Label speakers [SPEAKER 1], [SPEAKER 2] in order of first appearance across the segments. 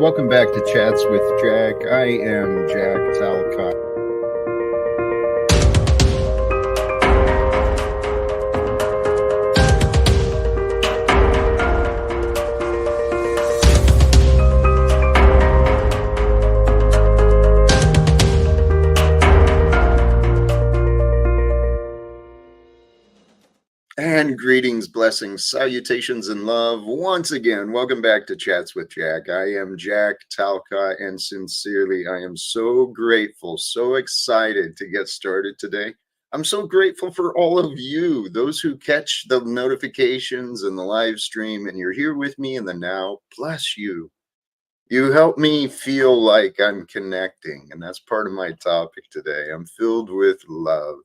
[SPEAKER 1] Welcome back to Chats with Jack. I am Jack Talcott. And greetings, blessings, salutations, and love. Once again, welcome back to Chats with Jack. I am Jack Talcott, and sincerely, I am so grateful, so excited to get started today. I'm so grateful for all of you, those who catch the notifications and the live stream, and you're here with me in the now. Bless you. You help me feel like I'm connecting, and that's part of my topic today. I'm filled with love.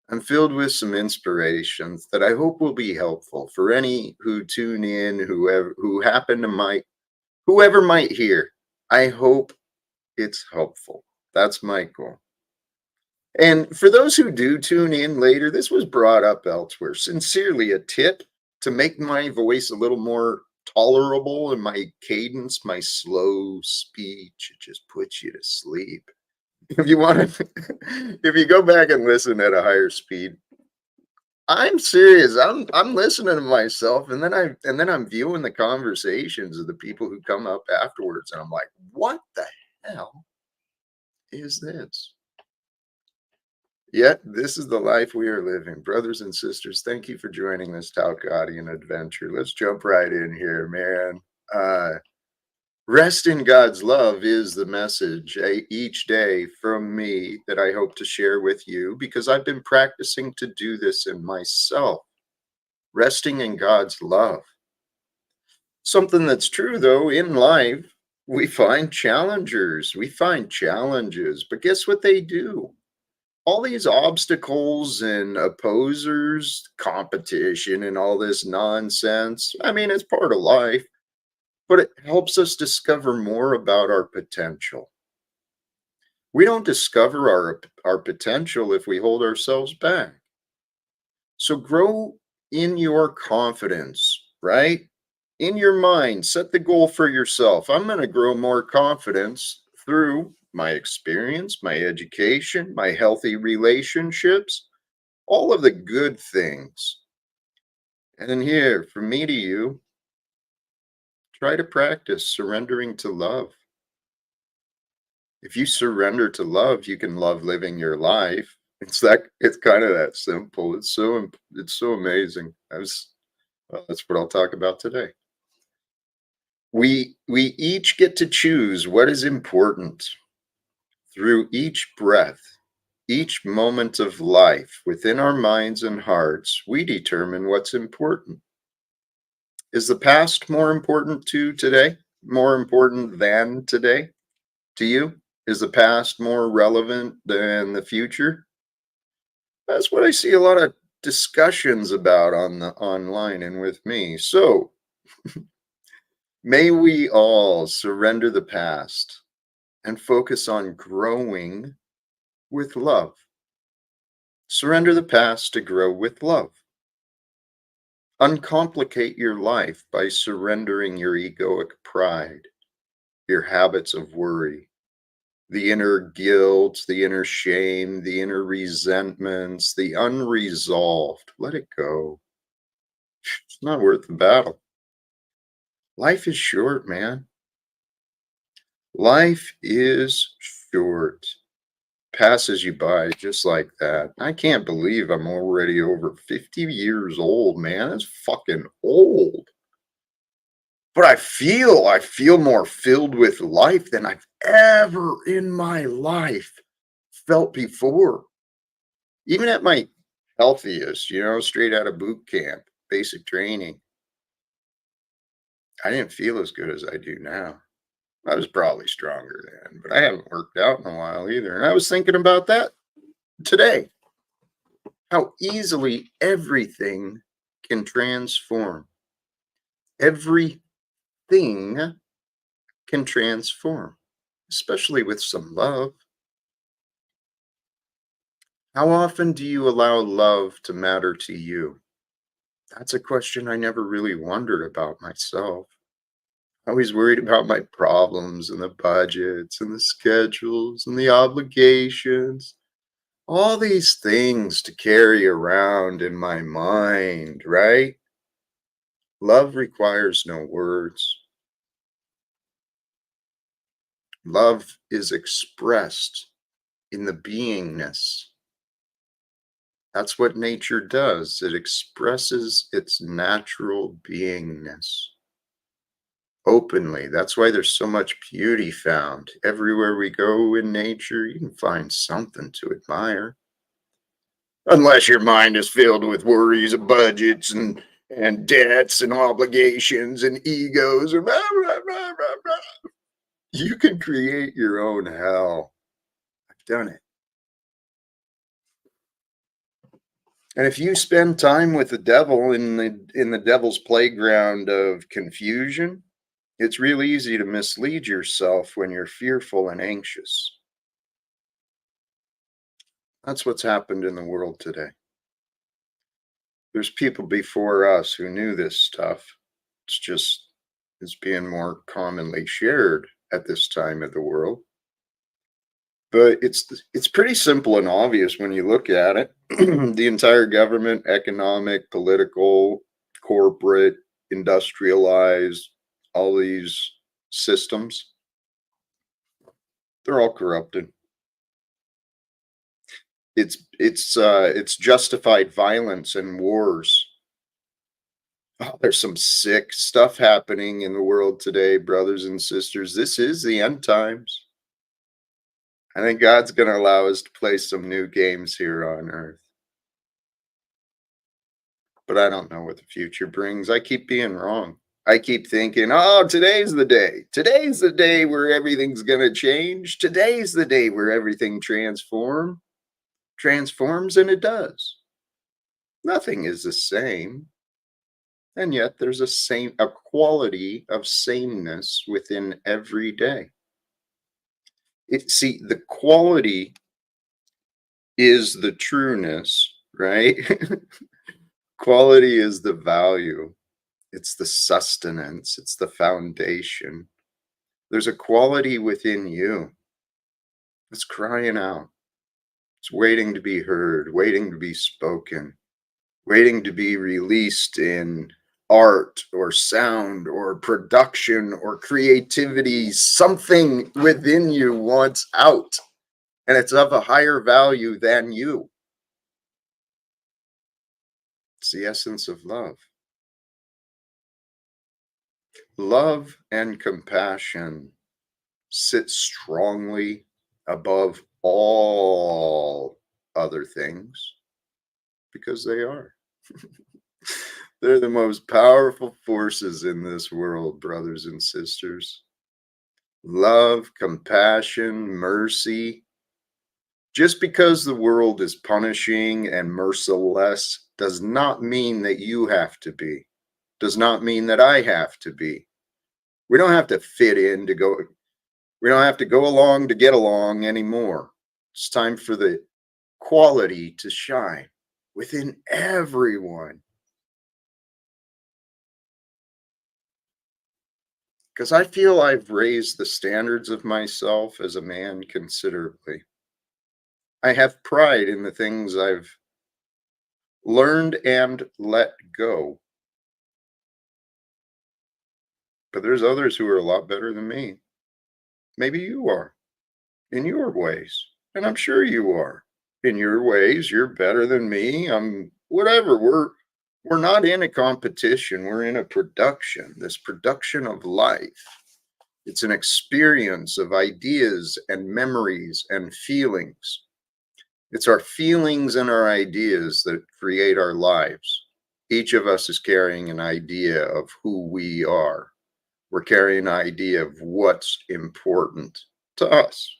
[SPEAKER 1] I'm filled with some inspirations that I hope will be helpful for any who tune in, whoever might hear. I hope it's helpful. That's my goal. And for those who do tune in later, this was brought up elsewhere. Sincerely, a tip to make my voice a little more tolerable and my cadence, my slow speech, it just puts you to sleep. If you want to, if you go back and listen at a higher speed, I'm serious. I'm listening to myself, and then I'm viewing the conversations of the people who come up afterwards, and I'm like, what the hell is this? Yet this is the life we are living, brothers and sisters. Thank you for joining this Talcottian adventure. Let's jump right in here, man. Rest in God's love is the message each day from me that I hope to share with you, because I've been practicing to do this in myself. Resting in God's love. Something that's true, though, in life, we find challengers. We find challenges, but guess what they do? All these obstacles and opposers, competition, and all this nonsense. I mean, it's part of life. But it helps us discover more about our potential. We don't discover our potential if we hold ourselves back. So grow in your confidence, right? In your mind, set the goal for yourself. I'm going to grow more confidence through my experience, my education, my healthy relationships, all of the good things. And here, from me to you, try to practice surrendering to love. If you surrender to love, you can love living your life. It's kind of that simple. It's so amazing. That's what I'll talk about today. We each get to choose what is important. Through each breath, each moment of life, within our minds and hearts, we determine what's important. Is the past more important to today? More important than today? To you? Is the past more relevant than the future? That's what I see a lot of discussions about on the online and with me. So may we all surrender the past and focus on growing with love. Surrender the past to grow with love. Uncomplicate your life by surrendering your egoic pride, your habits of worry, the inner guilt, the inner shame, the inner resentments, the unresolved. Let it go. It's not worth the battle. Life is short, man. Life is short. Passes you by just like that. I can't believe I'm already over 50 years old, man. That's fucking old. But I feel more filled with life than I've ever in my life felt before. Even at my healthiest, straight out of boot camp, basic training, I didn't feel as good as I do now. I was probably stronger then, but I haven't worked out in a while either. And I was thinking about that today. How easily everything can transform. Everything can transform, especially with some love. How often do you allow love to matter to you? That's a question I never really wondered about myself. Always worried about my problems and the budgets and the schedules and the obligations. All these things to carry around in my mind, right? Love requires no words. Love is expressed in the beingness. That's what nature does. It expresses its natural beingness openly. That's why there's so much beauty found. Everywhere we go in nature, you can find something to admire. Unless your mind is filled with worries of budgets and debts and obligations and egos and blah, blah, blah, blah, blah. You can create your own hell. I've done it. And if you spend time with the devil in the devil's playground of confusion, it's real easy to mislead yourself when you're fearful and anxious. That's what's happened in the world today. There's people before us who knew this stuff. It's just it's being more commonly shared at this time of the world. But it's pretty simple and obvious when you look at it. The entire government, economic, political, corporate, industrialized, all these systems, they're all corrupted. It's justified violence and wars. Oh, there's some sick stuff happening in the world today, brothers and sisters. This is the end times. I think God's going to allow us to play some new games here on earth. But I don't know what the future brings. I keep being wrong. I keep thinking, oh, today's the day. Today's the day where everything's going to change. Today's the day where everything transforms, and it does. Nothing is the same. And yet there's a quality of sameness within every day. See, the quality is the trueness, right? Quality is the value. It's the sustenance. It's the foundation. There's a quality within you that's crying out. It's waiting to be heard, waiting to be spoken, waiting to be released in art or sound or production or creativity. Something within you wants out, and it's of a higher value than you. It's the essence of love. Love and compassion sit strongly above all other things because they are. They're the most powerful forces in this world, brothers and sisters. Love, compassion, mercy. Just because the world is punishing and merciless does not mean that you have to be. Does not mean that I have to be. We don't have to fit in to go. We don't have to go along to get along anymore. It's time for the quality to shine within everyone. Because I feel I've raised the standards of myself as a man considerably. I have pride in the things I've learned and let go. But there's others who are a lot better than me. Maybe you are in your ways. And I'm sure you are. In your ways, you're better than me. I'm whatever. We're not in a competition. We're in a production. This production of life. It's an experience of ideas and memories and feelings. It's our feelings and our ideas that create our lives. Each of us is carrying an idea of who we are. We're carrying an idea of what's important to us.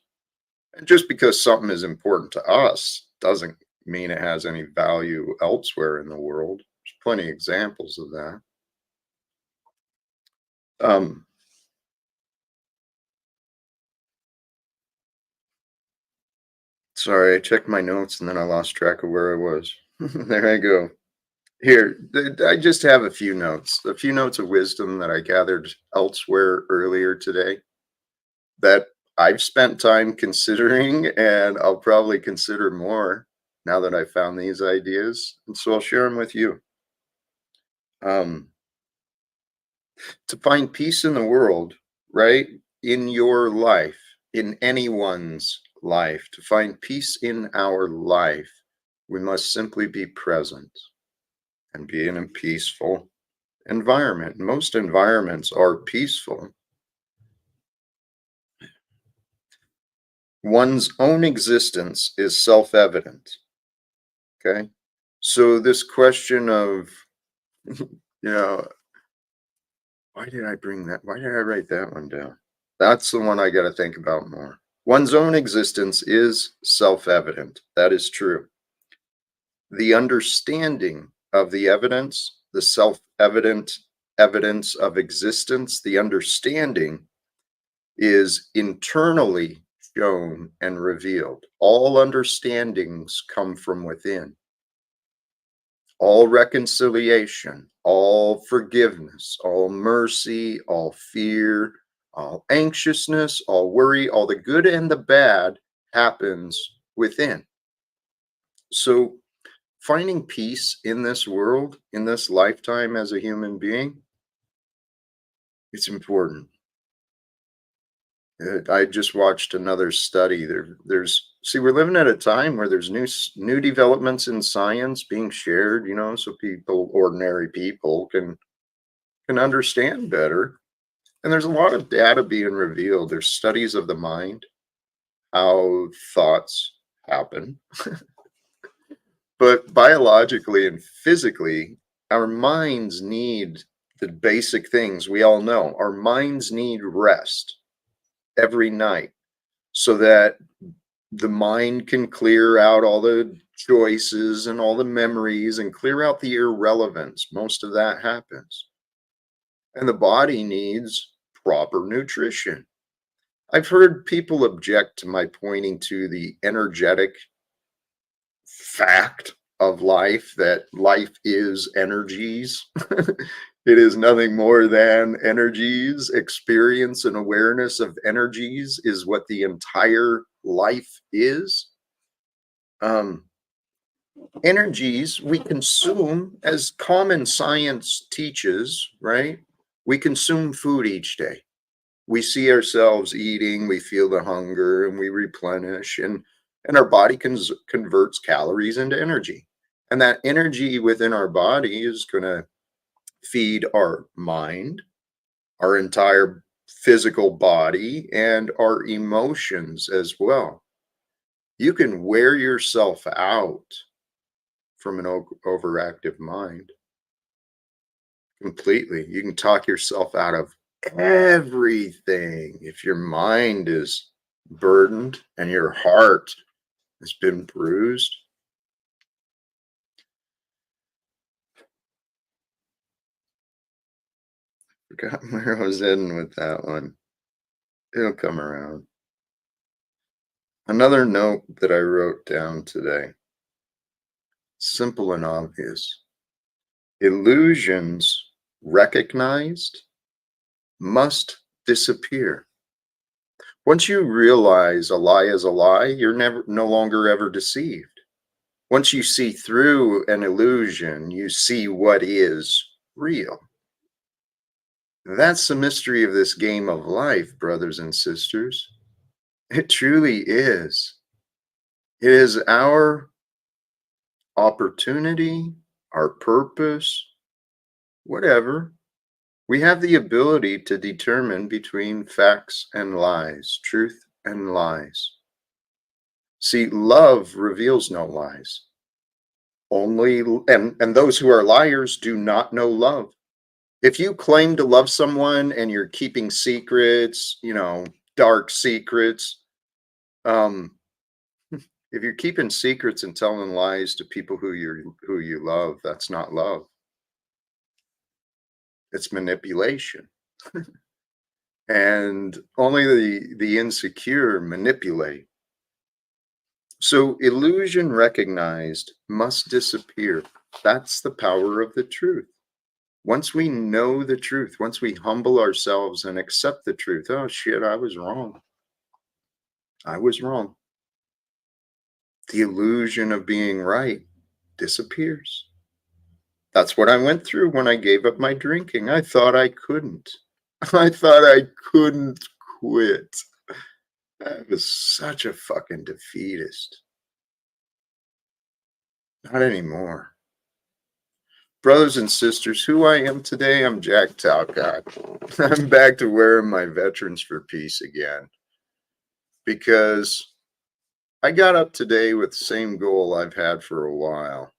[SPEAKER 1] And just because something is important to us doesn't mean it has any value elsewhere in the world. There's plenty of examples of that. Um, Sorry, I checked my notes and then I lost track of where I was. There I go. Here, I just have a few notes of wisdom that I gathered elsewhere earlier today that I've spent time considering, and I'll probably consider more now that I found these ideas. And so I'll share them with you. Um, to find peace in the world, right? In your life, in anyone's life, to find peace in our life, we must simply be present and be in a peaceful environment. Most environments are peaceful. One's own existence is self-evident. Okay. So this question of, you know, why did I write that one down? That's the one I got to think about more. One's own existence is self-evident. That is true. The understanding of the evidence, the self-evident evidence of existence, the understanding is internally shown and revealed. All understandings come from within. All reconciliation, all forgiveness, all mercy, all fear, all anxiousness, all worry, all the good and the bad happens within. So, finding peace in this world, in this lifetime as a human being, it's important. I just watched another study. We're living at a time where there's new developments in science being shared, so ordinary people can understand better. And there's a lot of data being revealed. There's studies of the mind, how thoughts happen. But biologically and physically, our minds need the basic things we all know. Our minds need rest every night so that the mind can clear out all the choices and all the memories and clear out the irrelevance. Most of that happens. And the body needs proper nutrition. I've heard people object to my pointing to the energetic fact of life, that life is energies. It is nothing more than energies. Experience and awareness of energies is what the entire life is. Energies we consume, as common science teaches, right? We consume food each day. We see ourselves eating, we feel the hunger, and we replenish, and our body converts calories into energy. And that energy within our body is going to feed our mind, our entire physical body, and our emotions as well. You can wear yourself out from an overactive mind completely. You can talk yourself out of everything if your mind is burdened and your heart has been bruised. Forgot where I was heading with that one. It'll come around. Another note that I wrote down today, simple and obvious. Illusions recognized must disappear. Once you realize a lie is a lie, you're no longer ever deceived. Once you see through an illusion, you see what is real. That's the mystery of this game of life, brothers and sisters. It truly is. It is our opportunity, our purpose, whatever. We have the ability to determine between facts and lies, truth and lies. See, love reveals no lies. Only and those who are liars do not know love. If you claim to love someone and you're keeping secrets, dark secrets, um, if you're keeping secrets and telling lies to people who you love, that's not love. It's manipulation. And only the insecure manipulate. So illusion recognized must disappear. That's the power of the truth. Once we know the truth, once we humble ourselves and accept the truth, oh shit, I was wrong. I was wrong. The illusion of being right disappears. That's what I went through when I gave up my drinking. I thought I couldn't. I thought I couldn't quit. I was such a fucking defeatist. Not anymore. Brothers and sisters, who I am today, I'm Jack Talcott. I'm back to wearing my Veterans for Peace again. Because I got up today with the same goal I've had for a while.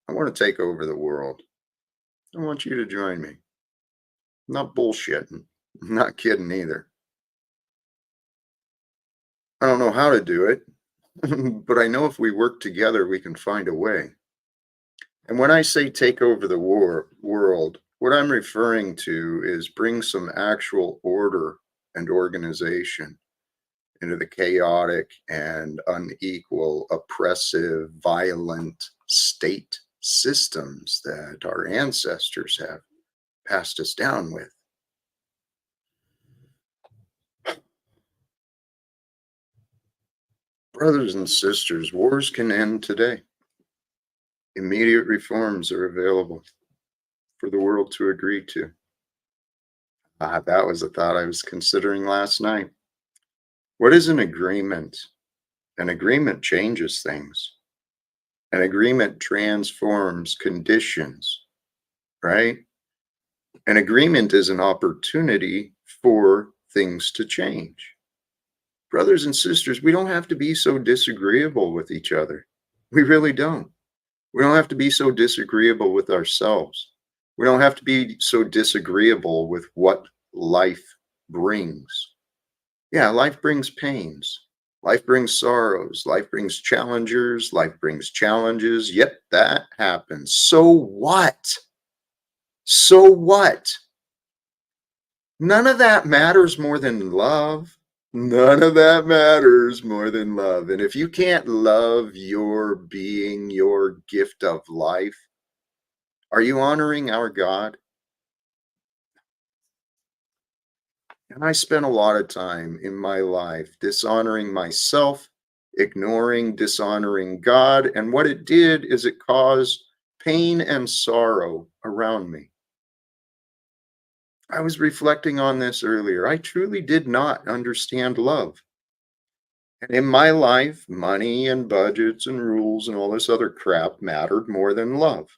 [SPEAKER 1] I want to take over the world. I want you to join me. I'm not bullshitting. I'm not kidding either. I don't know how to do it, but I know if we work together, we can find a way. And when I say take over the world, what I'm referring to is bring some actual order and organization into the chaotic and unequal, oppressive, violent state systems that our ancestors have passed us down with. Brothers and sisters, wars can end today. Immediate reforms are available for the world to agree to. That was a thought I was considering last night. What is an agreement? An agreement changes things. An agreement transforms conditions, right? An agreement is an opportunity for things to change. Brothers and sisters, we don't have to be so disagreeable with each other. We really don't. We don't have to be so disagreeable with ourselves. We don't have to be so disagreeable with what life brings. Yeah, life brings pains. Life brings sorrows. Life brings challengers. Life brings challenges. Yep, that happens. So what? So what? None of that matters more than love. None of that matters more than love. And if you can't love your being, your gift of life, are you honoring our God? And I spent a lot of time in my life dishonoring myself, ignoring, dishonoring God. And what it did is it caused pain and sorrow around me. I was reflecting on this earlier. I truly did not understand love. And in my life, money and budgets and rules and all this other crap mattered more than love.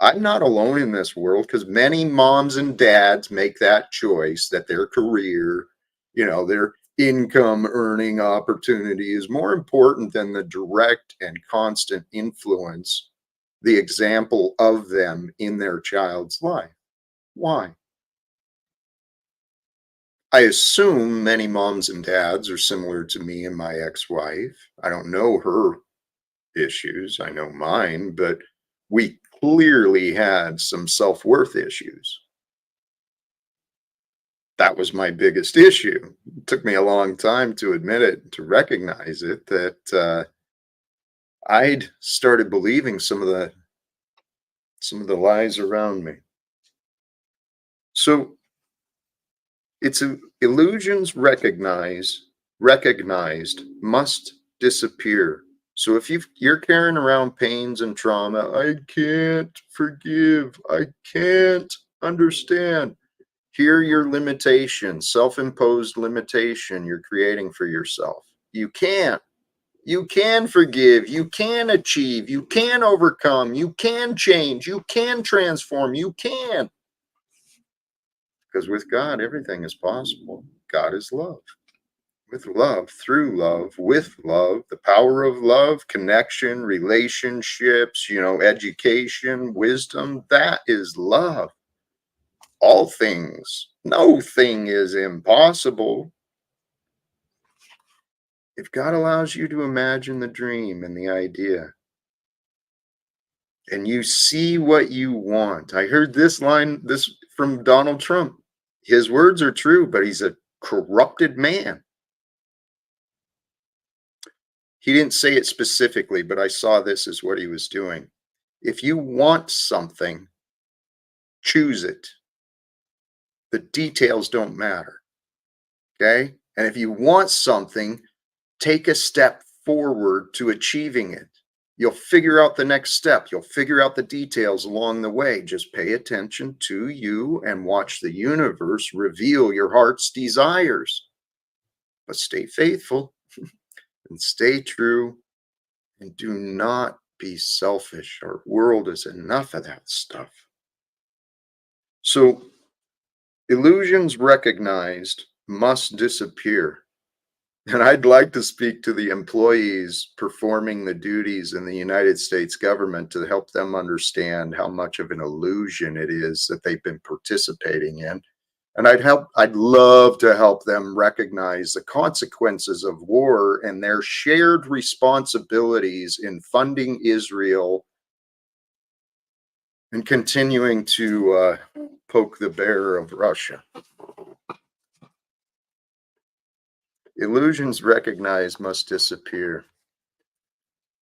[SPEAKER 1] I'm not alone in this world because many moms and dads make that choice that their career, their income earning opportunity is more important than the direct and constant influence, the example of them in their child's life. Why? I assume many moms and dads are similar to me and my ex-wife. I don't know her issues. I know mine, but we clearly had some self-worth issues. That was my biggest issue. It took me a long time to admit it, to recognize it, that I'd started believing some of the lies around me. So it's illusions recognized must disappear. So if you're carrying around pains and trauma, I can't forgive, I can't understand. Here are your limitations, self-imposed limitation you're creating for yourself. You can't. You can forgive, you can achieve, you can overcome, you can change, you can transform, you can. Because with God, everything is possible. God is love. With love, through love, with love, the power of love, connection, relationships, education, wisdom, that is love. All things, no thing is impossible. If God allows you to imagine the dream and the idea, and you see what you want. I heard this from Donald Trump. His words are true, but he's a corrupted man. He didn't say it specifically, but I saw this as what he was doing. If you want something, choose it. The details don't matter. Okay. And if you want something, take a step forward to achieving it. You'll figure out the next step. You'll figure out the details along the way. Just pay attention to you and watch the universe reveal your heart's desires. But stay faithful and stay true and do not be selfish. Our world is enough of that stuff. So, illusions recognized must disappear. And I'd like to speak to the employees performing the duties in the United States government to help them understand how much of an illusion it is that they've been participating in. And I'd love to help them recognize the consequences of war and their shared responsibilities in funding Israel and continuing to poke the bear of Russia. Illusions recognized must disappear.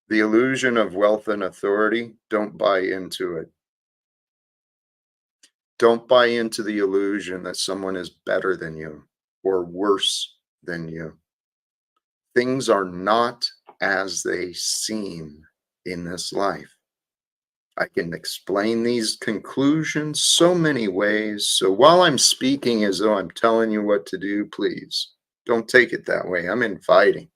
[SPEAKER 1] The illusion of wealth and authority, don't buy into it. Don't buy into the illusion that someone is better than you or worse than you. Things are not as they seem in this life. I can explain these conclusions so many ways. So while I'm speaking as though I'm telling you what to do, please don't take it that way. I'm inviting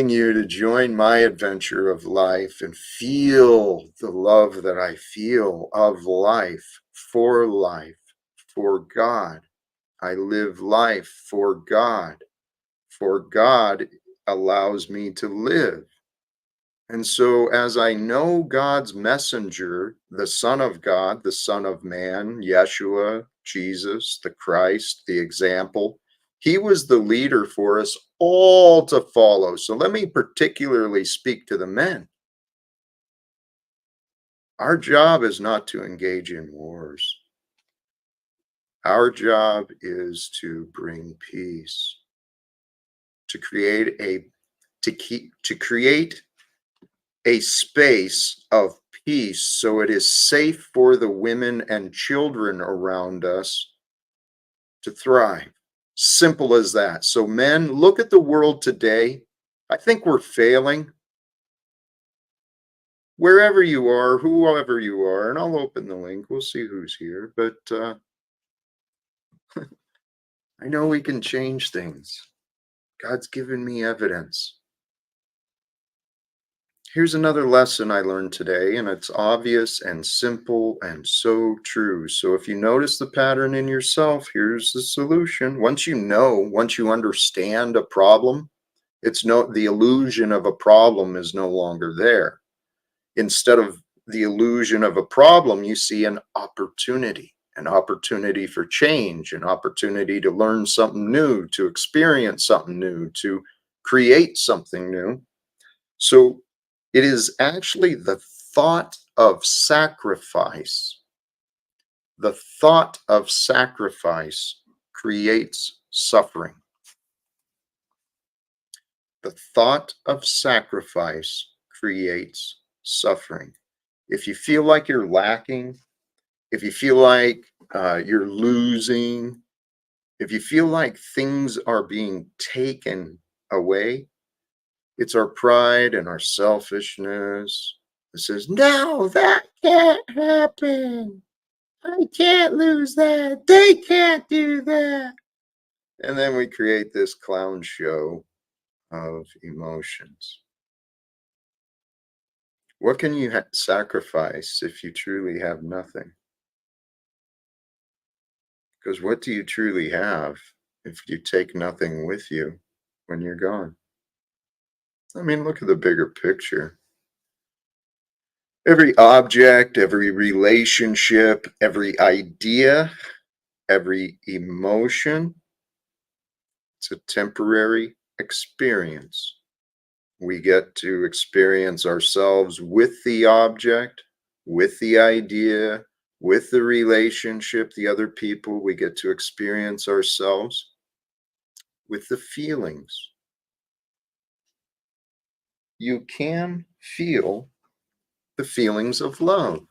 [SPEAKER 1] you to join my adventure of life and feel the love that I feel of life, for God. I live life for God. For God allows me to live. And so, as I know God's messenger, the Son of God, the Son of Man, Yeshua, Jesus, the Christ, the example, he was the leader for us all to follow. So, let me particularly speak to the men. Our job is not to engage in wars, our job is to bring peace, to create a space of peace so it is safe for the women and children around us to thrive. Simple as that. So, men, look at the world today. I think we're failing. Wherever you are, whoever you are, and I'll open the link. We'll see who's here. But I know we can change things. God's given me evidence. Here's another lesson I learned today, and it's obvious and simple and so true. So if you notice the pattern in yourself, here's the solution. Once you understand a problem, the illusion of a problem is no longer there. Instead of the illusion of a problem, you see an opportunity for change, an opportunity to learn something new, to experience something new, to create something new. So it is actually the thought of sacrifice. The thought of sacrifice creates suffering. The thought of sacrifice creates suffering. If you feel like you're lacking, if you feel like you're losing, if you feel like things are being taken away, it's our pride and our selfishness that says, no, that can't happen. I can't lose that. They can't do that. And then we create this clown show of emotions. What can you sacrifice if you truly have nothing? Because what do you truly have if you take nothing with you when you're gone? I mean, look at the bigger picture. Every object, every relationship, every idea, every emotion, it's a temporary experience. We get to experience ourselves with the object, with the idea, with the relationship, the other people. We get to experience ourselves with the feelings. You can feel the feelings of love,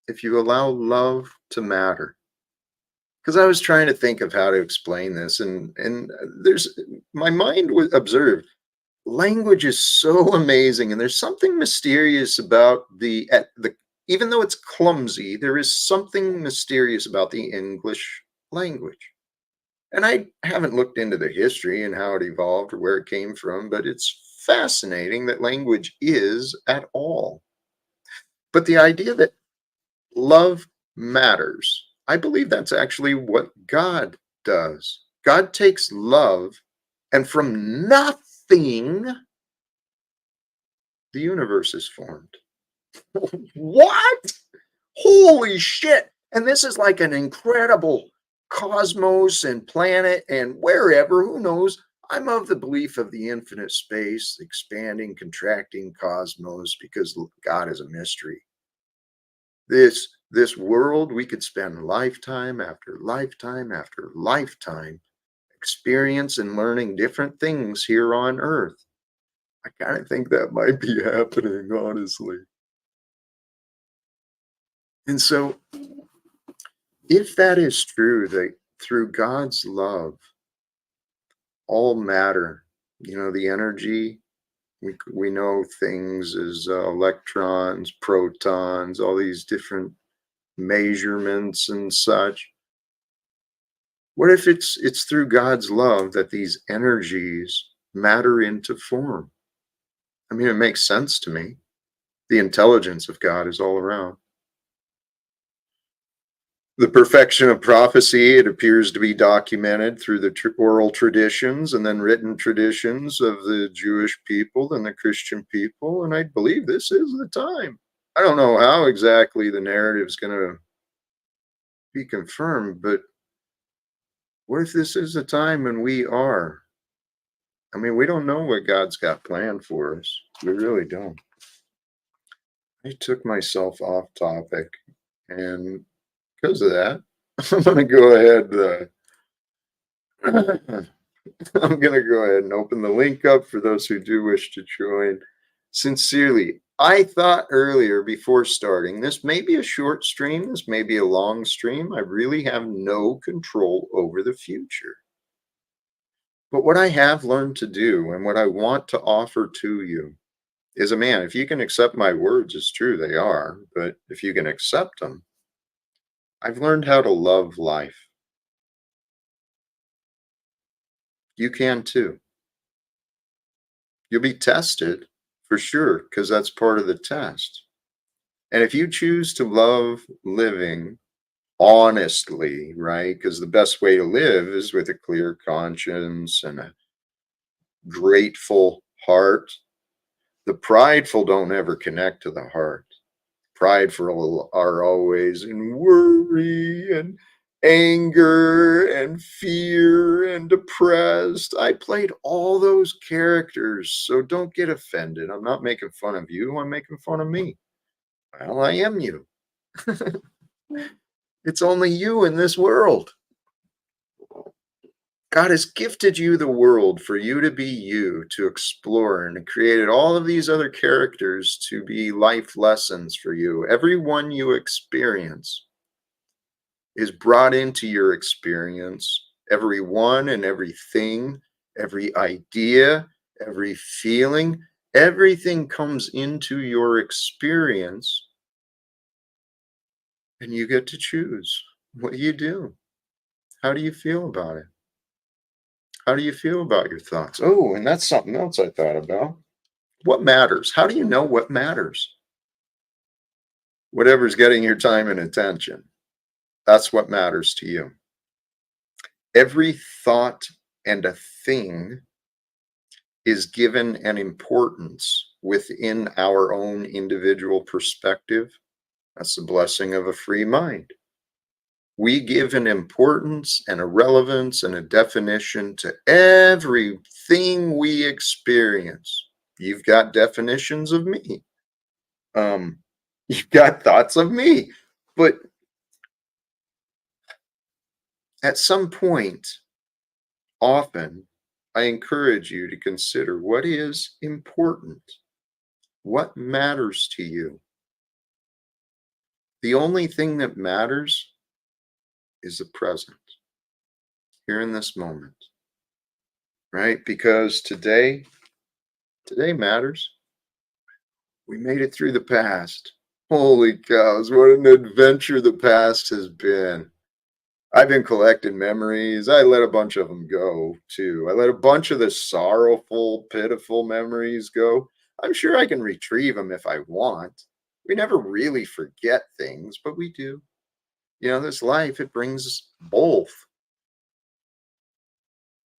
[SPEAKER 1] if you allow love to matter. Because I was trying to think of how to explain this, and there's my mind was observed. Language is so amazing, and there's something mysterious about the even though it's clumsy, there is something mysterious about the English language. And I haven't looked into the history and how it evolved or where it came from, but it's fascinating that language is at all. But the idea that love matters, I believe that's actually what God does. God takes love, and from nothing, the universe is formed. What? Holy shit. And this is like an incredible cosmos and planet and wherever, who knows? I'm of the belief of the infinite space, expanding, contracting cosmos, because God is a mystery. This world, we could spend lifetime after lifetime after lifetime experience and learning different things here on earth. I kind of think that might be happening, honestly. And so, if that is true, that through God's love, all matter, the energy, we know things as electrons, protons, all these different measurements and such. What if it's through God's love that these energies matter into form? I mean, it makes sense to me. The intelligence of God is all around. The perfection of prophecy, it appears to be documented through the oral traditions and then written traditions of the Jewish people and the Christian people. And I believe this is the time. I don't know how exactly the narrative is going to be confirmed, but what if this is the time when we are? I mean, we don't know what God's got planned for us. We really don't. I took myself off topic, and because of that, I'm going to go ahead. I'm going to go ahead and open the link up for those who do wish to join. Sincerely, I thought earlier before starting, this may be a short stream, this may be a long stream. I really have no control over the future. But what I have learned to do and what I want to offer to you is, a man, if you can accept my words, it's true, they are, but if you can accept them, I've learned how to love life. You can too. You'll be tested for sure, because that's part of the test. And if you choose to love living honestly, right? Because the best way to live is with a clear conscience and a grateful heart. The prideful don't ever connect to the heart. Prideful are always in worry and anger and fear and depressed. I played all those characters, so don't get offended. I'm not making fun of you, I'm making fun of me. Well, I am you. It's only you in this world. God has gifted you the world for you to be you, to explore, and created all of these other characters to be life lessons for you. Every one you experience is brought into your experience. Every one and everything, every idea, every feeling, everything comes into your experience, and you get to choose what you do. How do you feel about it? How do you feel about your thoughts? Oh, and that's something else I thought about. What matters? How do you know what matters? Whatever's getting your time and attention, that's what matters to you. Every thought and a thing is given an importance within our own individual perspective. That's the blessing of a free mind. We give an importance and a relevance and a definition to everything we experience. You've got definitions of me. Um, you've got thoughts of me. But at some point, often, I encourage you to consider what is important. What matters to you? The only thing that matters is the present, here in this moment, right? Because today matters. We made it through the past. Holy cows, what an adventure the past has been. I've been collecting memories. I let a bunch of them go too. I let a bunch of the sorrowful, pitiful memories go. I'm sure I can retrieve them if I want. We never really forget things, but we do. This life, it brings both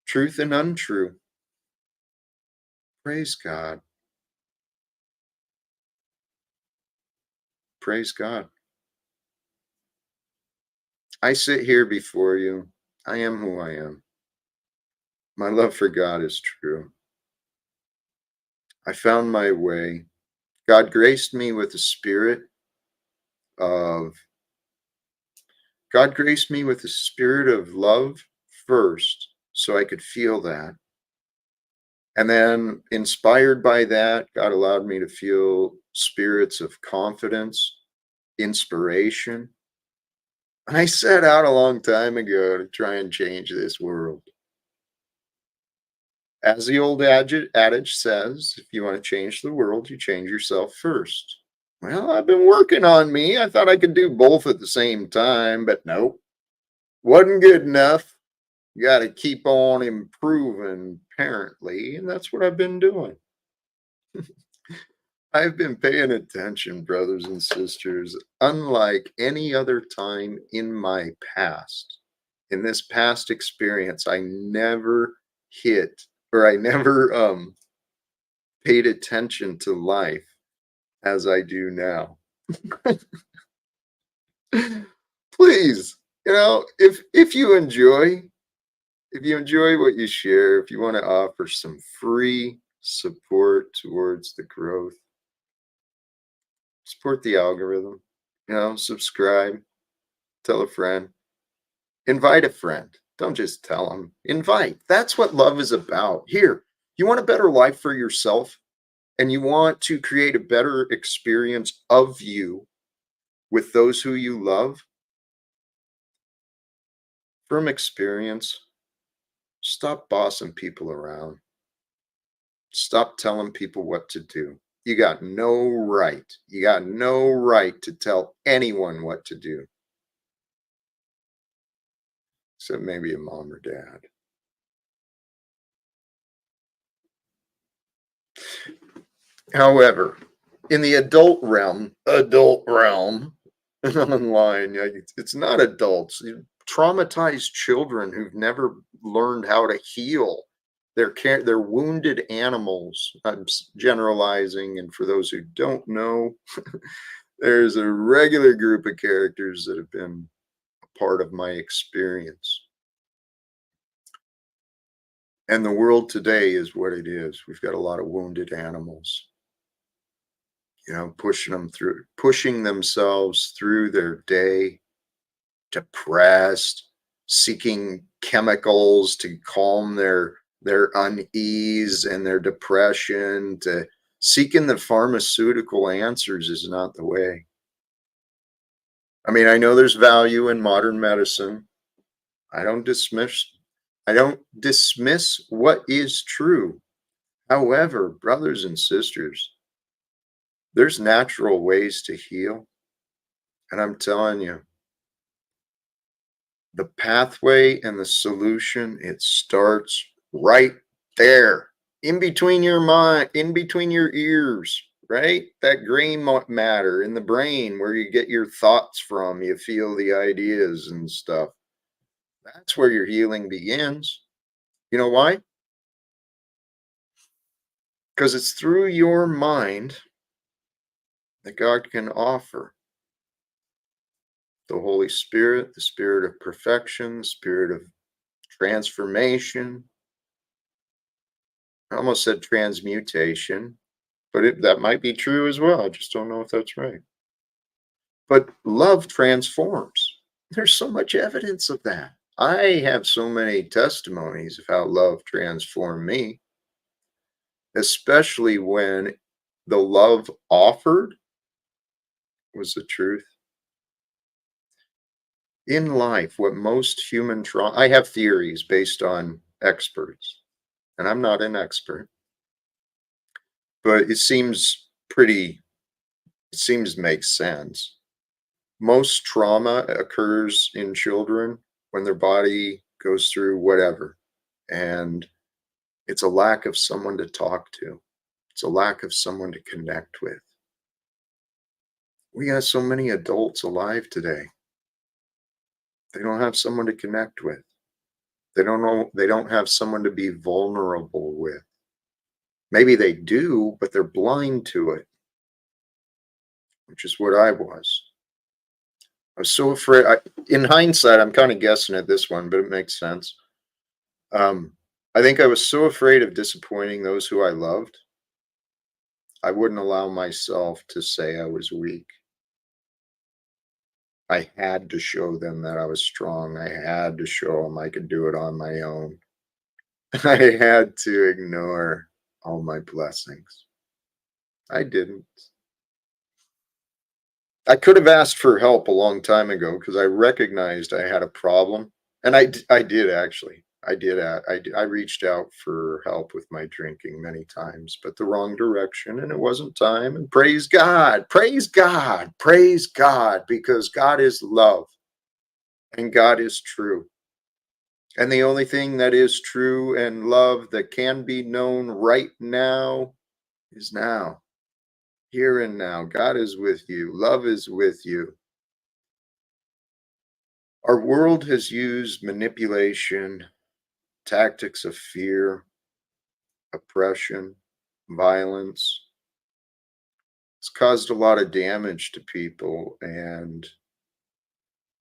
[SPEAKER 1] truth and untrue. Praise God. Praise God. I sit here before you. I am who I am. My love for God is true. I found my way. God graced me with a spirit of God graced me with a spirit of love first, so I could feel that. And then, inspired by that, God allowed me to feel spirits of confidence, inspiration. And I set out a long time ago to try and change this world. As the old adage says, if you want to change the world, you change yourself first. Well, I've been working on me. I thought I could do both at the same time, but nope, wasn't good enough. You got to keep on improving, apparently, and that's what I've been doing. I've been paying attention, brothers and sisters, unlike any other time in my past. In this past experience, I never hit or I never paid attention to life as I do now. Please, if you enjoy what you share, if you want to offer some free support towards the growth, support the algorithm, subscribe, tell a friend, invite a friend. Don't just tell them, invite. That's what love is about. Here, you want a better life for yourself and you want to create a better experience of you with those who you love. From experience, stop bossing people around. Stop telling people what to do. You got no right. You got no right to tell anyone what to do, except maybe a mom or dad. However, in the adult realm, online, yeah, it's not adults. Traumatized children who've never learned how to heal. They're wounded animals. I'm generalizing, and for those who don't know, there's a regular group of characters that have been a part of my experience. And the world today is what it is. We've got a lot of wounded animals, pushing themselves through their day, depressed, seeking chemicals to calm their unease and their depression. To seeking the pharmaceutical answers is not the way. I mean, I know there's value in modern medicine. I don't dismiss what is true. However, brothers and sisters, there's natural ways to heal. And I'm telling you, the pathway and the solution, it starts right there, in between your mind, in between your ears, right? That gray matter in the brain where you get your thoughts from, you feel the ideas and stuff. That's where your healing begins. You know why? Because it's through your mind that God can offer the Holy Spirit, the spirit of perfection, the spirit of transformation. I almost said transmutation, but that might be true as well. I just don't know if that's right. But love transforms. There's so much evidence of that. I have so many testimonies of how love transformed me, especially when the love offered was the truth. In life, what most human trauma, I have theories based on experts, and I'm not an expert, but it seems makes sense. Most trauma occurs in children when their body goes through whatever, and it's a lack of someone to talk to. It's a lack of someone to connect with. We got so many adults alive today. They don't have someone to connect with. They don't have someone to be vulnerable with. Maybe they do, but they're blind to it, which is what I was. I was so afraid. In hindsight, I'm kind of guessing at this one, but it makes sense. I think I was so afraid of disappointing those who I loved, I wouldn't allow myself to say I was weak. I had to show them that I was strong. I had to show them I could do it on my own. I had to ignore all my blessings. I didn't. I could have asked for help a long time ago because I recognized I had a problem. And I did actually. I reached out for help with my drinking many times, but the wrong direction, and it wasn't time. And praise God, praise God, praise God, because God is love and God is true. And the only thing that is true and love that can be known right now is now, here and now. God is with you. Love is with you. Our world has used manipulation, tactics of fear, oppression, violence. It's caused a lot of damage to people, and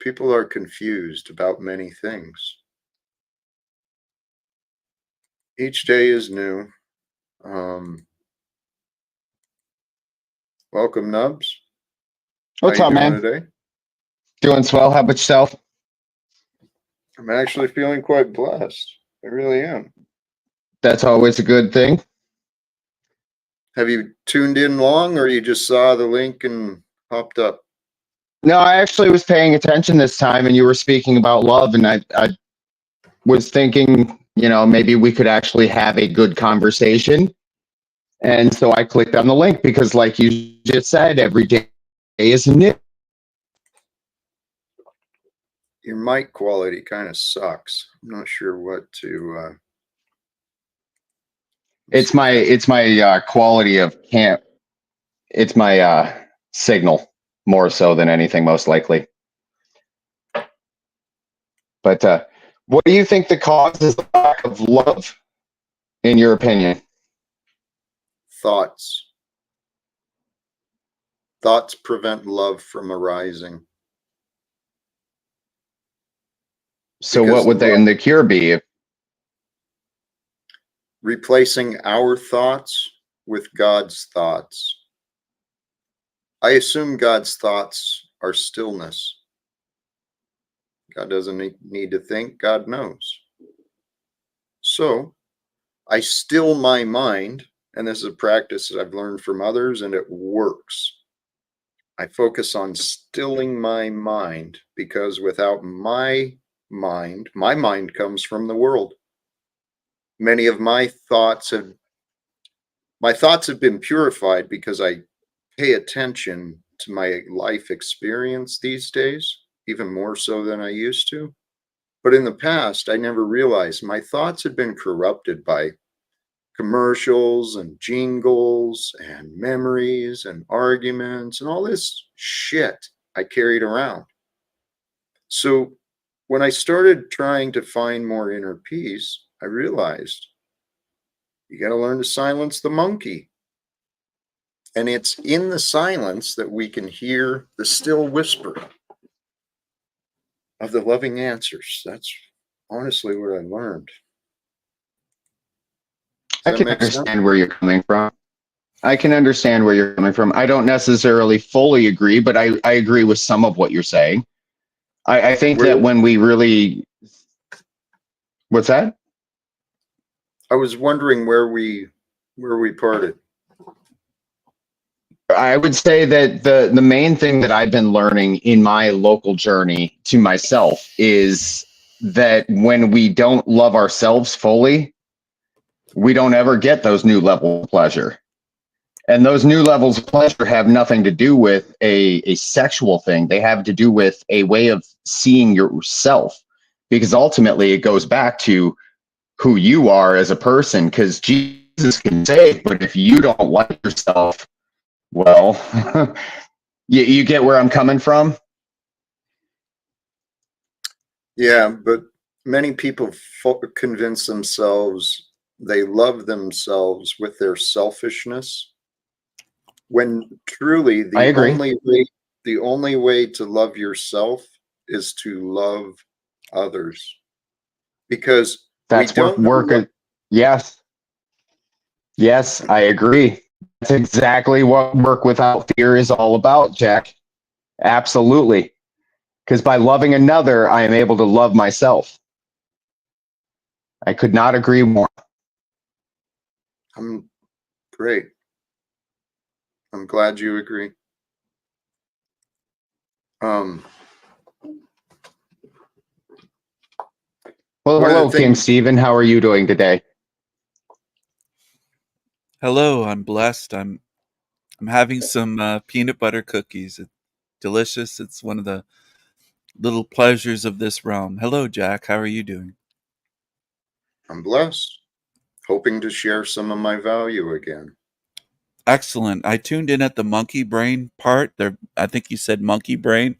[SPEAKER 1] people are confused about many things. Each day is new. Welcome, Nubs. How
[SPEAKER 2] What's
[SPEAKER 1] you
[SPEAKER 2] up,
[SPEAKER 1] doing
[SPEAKER 2] man?
[SPEAKER 1] today?
[SPEAKER 2] Doing swell. How about yourself?
[SPEAKER 1] I'm actually feeling quite blessed. I really am.
[SPEAKER 2] That's always a good thing.
[SPEAKER 1] Have you tuned in long, or you just saw the link and popped up?
[SPEAKER 2] No, I actually was paying attention this time, and you were speaking about love, and I was thinking, maybe we could actually have a good conversation. And so I clicked on the link because, like you just said, every day is new.
[SPEAKER 1] Your mic quality kind of sucks. I'm not sure what to.
[SPEAKER 2] It's my quality of camp. It's my signal more so than anything, most likely. But what do you think the cause is the lack of love, in your opinion?
[SPEAKER 1] Thoughts. Thoughts prevent love from arising.
[SPEAKER 2] So what
[SPEAKER 1] Because
[SPEAKER 2] would the cure be?
[SPEAKER 1] replacing our thoughts with God's thoughts. I assume God's thoughts are stillness. God doesn't need to think, God knows. So I still my mind, and this is a practice that I've learned from others, and it works. I focus on stilling my mind because without my mind comes from the world. Many of my thoughts have been purified because I pay attention to my life experience these days, even more so than I used to. But in the past, I never realized my thoughts had been corrupted by commercials and jingles and memories and arguments and all this shit I carried around. So when I started trying to find more inner peace, I realized you got to learn to silence the monkey. And it's in the silence that we can hear the still whisper of the loving answers. That's honestly what I learned.
[SPEAKER 2] I
[SPEAKER 1] Does that
[SPEAKER 2] can
[SPEAKER 1] make sense?
[SPEAKER 2] understand where you're coming from. I can understand where you're coming from. I don't necessarily fully agree, but I agree with some of what you're saying. I think
[SPEAKER 1] Where
[SPEAKER 2] that when we really, what's that?
[SPEAKER 1] I was wondering where we parted.
[SPEAKER 2] I would say that the main thing that I've been learning in my local journey to myself is that when we don't love ourselves fully, we don't ever get those new levels of pleasure. And those new levels of pleasure have nothing to do with a sexual thing. They have to do with a way of seeing yourself. Because ultimately it goes back to who you are as a person. Because Jesus can save, but if you don't like yourself, well, you get where I'm coming from?
[SPEAKER 1] Yeah, but many people convince themselves they love themselves with their selfishness, when truly
[SPEAKER 2] I agree.
[SPEAKER 1] the only way to love yourself is to love others, because we
[SPEAKER 2] That's
[SPEAKER 1] don't know what.
[SPEAKER 2] Yes. Yes, I agree. That's exactly what work without fear is all about, Jack. Absolutely. Because by loving another, I am able to love myself. I could not agree more.
[SPEAKER 1] I'm great. I'm glad you agree. Um,
[SPEAKER 2] Well,
[SPEAKER 1] one of the
[SPEAKER 2] hello, King
[SPEAKER 1] things
[SPEAKER 2] Stephen. How are you doing today?
[SPEAKER 3] Hello, I'm blessed. I'm having some peanut butter cookies. It's delicious. It's one of the little pleasures of this realm. Hello, Jack. How are you doing?
[SPEAKER 1] I'm blessed, hoping to share some of my value again.
[SPEAKER 3] Excellent. I tuned in at the monkey brain part. There, I think you said monkey brain.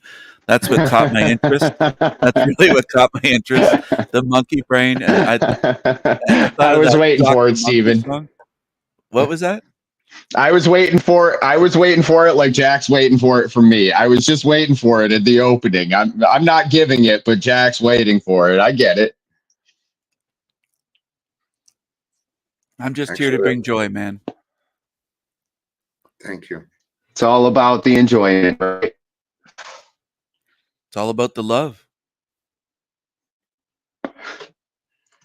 [SPEAKER 3] That's what caught my interest. That's really what caught my interest. The monkey brain, and I thought
[SPEAKER 2] I
[SPEAKER 3] of
[SPEAKER 2] was
[SPEAKER 3] that
[SPEAKER 2] waiting for
[SPEAKER 3] Dr.
[SPEAKER 2] it,
[SPEAKER 3] Monkey
[SPEAKER 2] Stephen.
[SPEAKER 3] song. What was that?
[SPEAKER 2] I was waiting for it. I was waiting for it like Jack's waiting for it from me. I was just waiting for it at the opening. I'm not giving it, but Jack's waiting for it. I get it.
[SPEAKER 3] I'm just here to
[SPEAKER 1] Actually,
[SPEAKER 3] bring joy, man.
[SPEAKER 1] thank you.
[SPEAKER 2] It's all about the enjoyment, right?
[SPEAKER 3] It's all about the love.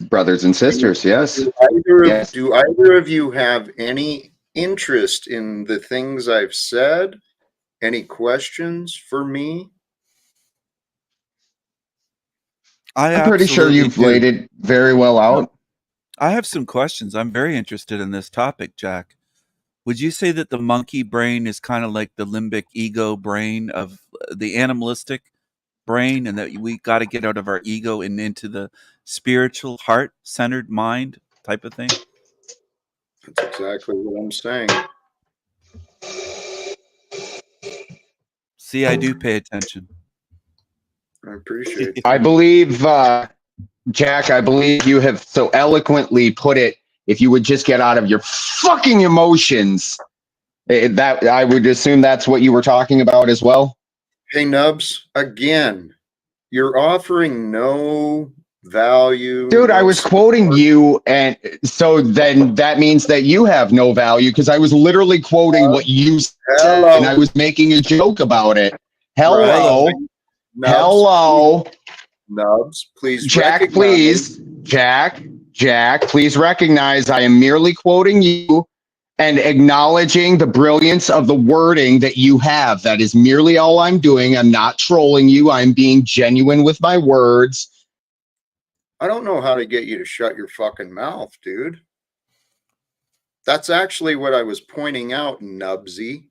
[SPEAKER 2] Brothers and
[SPEAKER 1] Do,
[SPEAKER 2] sisters, yes. Yes.
[SPEAKER 1] do either of you have any interest in the things I've said? Any questions for me?
[SPEAKER 3] I
[SPEAKER 2] I'm pretty sure
[SPEAKER 3] absolutely
[SPEAKER 2] you've laid
[SPEAKER 3] do.
[SPEAKER 2] it very well
[SPEAKER 3] No,
[SPEAKER 2] out.
[SPEAKER 3] I have some questions. I'm very interested in this topic, Jack. Would you say that the monkey brain is kind of like the limbic ego brain of the animalistic brain, and that we got to get out of our ego and into the spiritual, heart centered mind type of thing?
[SPEAKER 1] That's exactly what I'm saying.
[SPEAKER 3] See, I do pay attention.
[SPEAKER 1] I appreciate
[SPEAKER 2] I
[SPEAKER 1] that.
[SPEAKER 2] believe, Jack, I believe you have so eloquently put it. If you would just get out of your fucking emotions, that I would assume that's what you were talking about as well.
[SPEAKER 1] Hey, Nubs, again, you're offering no value,
[SPEAKER 2] Dude, I
[SPEAKER 1] no
[SPEAKER 2] was quoting
[SPEAKER 1] support.
[SPEAKER 2] you, and so then that means that you have no value because I was literally quoting what you said and I
[SPEAKER 1] Hello.
[SPEAKER 2] was making a joke about it.
[SPEAKER 1] Right.
[SPEAKER 3] Hello.
[SPEAKER 2] Hello,
[SPEAKER 1] Nubs, please,
[SPEAKER 2] hello,
[SPEAKER 1] Nubs, please
[SPEAKER 2] Jack,
[SPEAKER 1] recognize.
[SPEAKER 2] please, Jack, please recognize I am merely quoting you and acknowledging the brilliance of the wording that you have. That is merely all I'm doing. I'm not trolling you. I'm being genuine with my words.
[SPEAKER 1] I don't know how to get you to shut your fucking mouth, dude. That's actually what I was pointing out, Nubsy.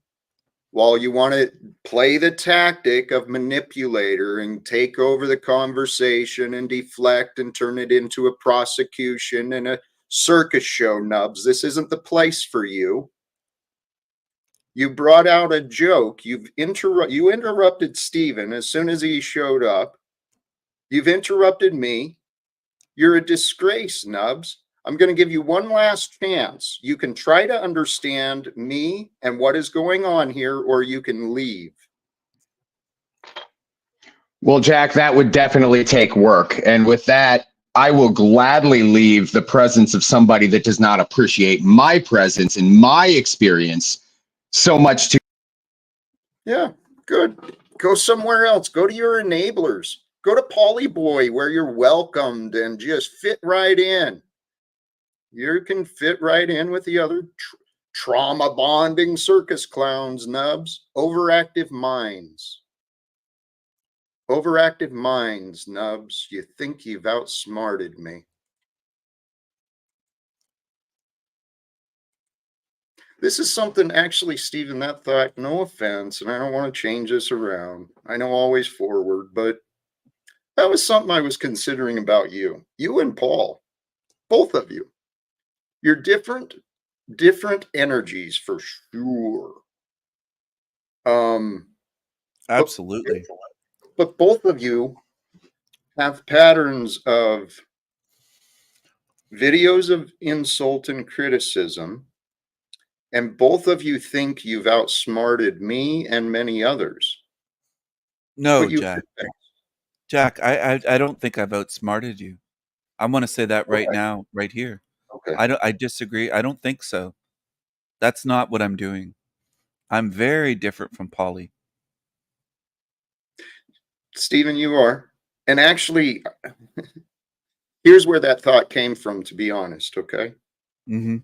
[SPEAKER 1] While you want to play the tactic of manipulator and take over the conversation and deflect and turn it into a prosecution and a circus show, Nubs, this isn't the place for you. You brought out a joke. You interrupted Steven as soon as he showed up. You've interrupted me. You're a disgrace, Nubs. I'm going to give you one last chance. You can try to understand me and what is going on here, or you can leave.
[SPEAKER 2] Well, Jack, that would definitely take work. And with that, I will gladly leave the presence of somebody that does not appreciate my presence and my experience so much to.
[SPEAKER 1] Yeah, good. Go somewhere else. Go to your enablers. Go to Polyboy where you're welcomed and just fit right in. You can fit right in with the other Trauma bonding circus clowns, Nubs. Overactive minds. Overactive minds, Nubs. You think you've outsmarted me. This is something, actually, Stephen, that thought, no offense, and I don't want to change this around. I know always forward, but that was something I was considering about you. You and Paul, both of you. You're different energies for sure.
[SPEAKER 3] Absolutely.
[SPEAKER 1] But both of you have patterns of videos of insult and criticism, and both of you think you've outsmarted me and many others.
[SPEAKER 3] No,
[SPEAKER 1] But you
[SPEAKER 3] Jack. Jack, I don't think I've outsmarted you. I want to say that right
[SPEAKER 1] Okay.
[SPEAKER 3] now, right here.
[SPEAKER 1] Okay.
[SPEAKER 3] I disagree. I don't think so. That's not what I'm doing. I'm very different from Polly.
[SPEAKER 1] Stephen, you are. And actually, here's where that thought came from, to be honest, okay?
[SPEAKER 3] Mm-hmm.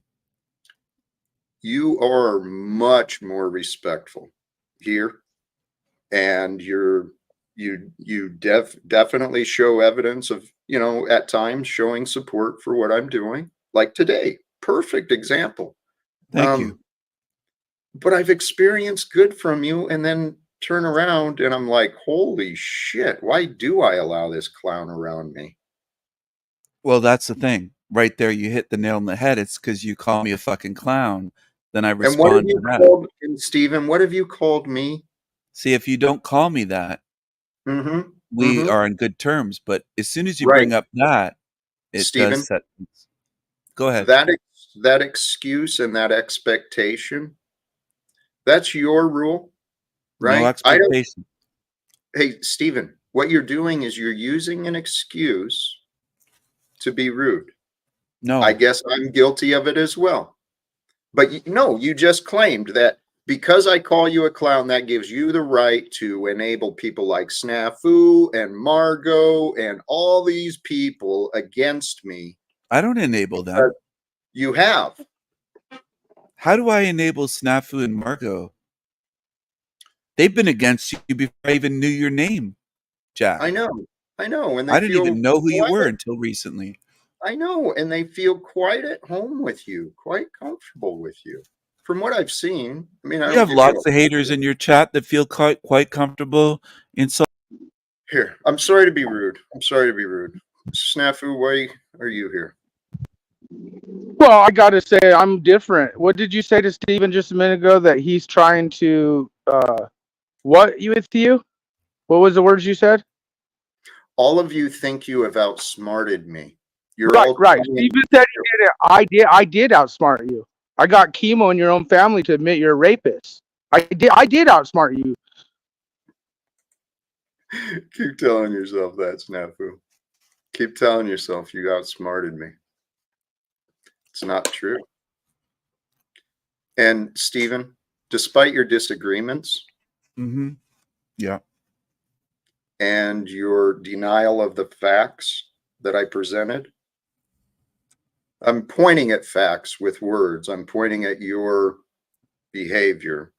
[SPEAKER 1] You are much more respectful here, and you definitely show evidence of, at times showing support for what I'm doing, like today. Perfect example.
[SPEAKER 3] Thank you.
[SPEAKER 1] But I've experienced good from you, and then turn around and I'm like, holy shit, why do I allow this clown around me?
[SPEAKER 3] Well, that's the thing. Right there, you hit the nail on the head. It's because you call me a fucking clown. Then I
[SPEAKER 1] And what have
[SPEAKER 3] respond to
[SPEAKER 1] you
[SPEAKER 3] that.
[SPEAKER 1] called, and Stephen, what have you called me?
[SPEAKER 3] See, if you don't call me that,
[SPEAKER 1] Mm-hmm.
[SPEAKER 3] we are on good terms. But as soon as you
[SPEAKER 1] Right.
[SPEAKER 3] bring up that, it does
[SPEAKER 1] Stephen,
[SPEAKER 3] set things. Go ahead.
[SPEAKER 1] that excuse and that expectation, that's your rule,
[SPEAKER 3] No
[SPEAKER 1] right? I don't.
[SPEAKER 3] expectation.
[SPEAKER 1] Hey, Stephen, what you're doing is you're using an excuse to be rude.
[SPEAKER 3] No.
[SPEAKER 1] I guess I'm guilty of it as well. But no, you just claimed that because I call you a clown, that gives you the right to enable people like Snafu and Margot and all these people against me.
[SPEAKER 3] I don't enable them.
[SPEAKER 1] You have.
[SPEAKER 3] How do I enable Snafu and Margot? They've been against you before I even knew your name, Jack.
[SPEAKER 1] I know. And
[SPEAKER 3] I
[SPEAKER 1] they
[SPEAKER 3] didn't
[SPEAKER 1] feel
[SPEAKER 3] even know who you were
[SPEAKER 1] quite,
[SPEAKER 3] until recently.
[SPEAKER 1] I know, and they feel quite at home with you, quite comfortable with you. From what I've seen, I mean, I
[SPEAKER 3] You
[SPEAKER 1] don't
[SPEAKER 3] have
[SPEAKER 1] give you
[SPEAKER 3] lots of haters in your chat that feel quite comfortable in so.
[SPEAKER 1] here. I'm sorry to be rude. Snafu, why are you here?
[SPEAKER 4] Well, I got to say, I'm different. What did you say to Steven just a minute ago? That he's trying to, what you with you? What was the words you said?
[SPEAKER 1] All of you think you have outsmarted me. You're
[SPEAKER 4] Right,
[SPEAKER 1] all
[SPEAKER 4] right. Steven said he did it. I did outsmart you. I got chemo in your own family to admit you're a rapist. I did outsmart you.
[SPEAKER 1] Keep telling yourself that, Snafu. Keep telling yourself you outsmarted me. It's not true. And Stephen, despite your disagreements
[SPEAKER 3] Mm-hmm. Yeah.
[SPEAKER 1] and your denial of the facts that I presented, I'm pointing at facts with words. I'm pointing at your behavior.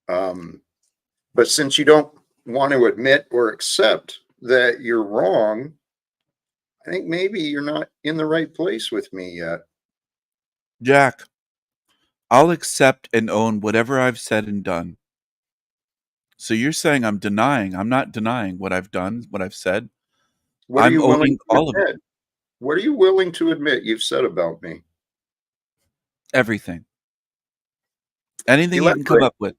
[SPEAKER 1] But since you don't want to admit or accept that you're wrong, I think maybe you're not in the right place with me yet.
[SPEAKER 3] Jack, I'll accept and own whatever I've said and done. So you're saying I'm denying. I'm not denying what I've done, what I've said.
[SPEAKER 1] What are
[SPEAKER 3] I'm
[SPEAKER 1] you willing
[SPEAKER 3] owning
[SPEAKER 1] to
[SPEAKER 3] all of it.
[SPEAKER 1] admit? What are you willing to admit you've said about me?
[SPEAKER 3] Everything. Anything you can come up with.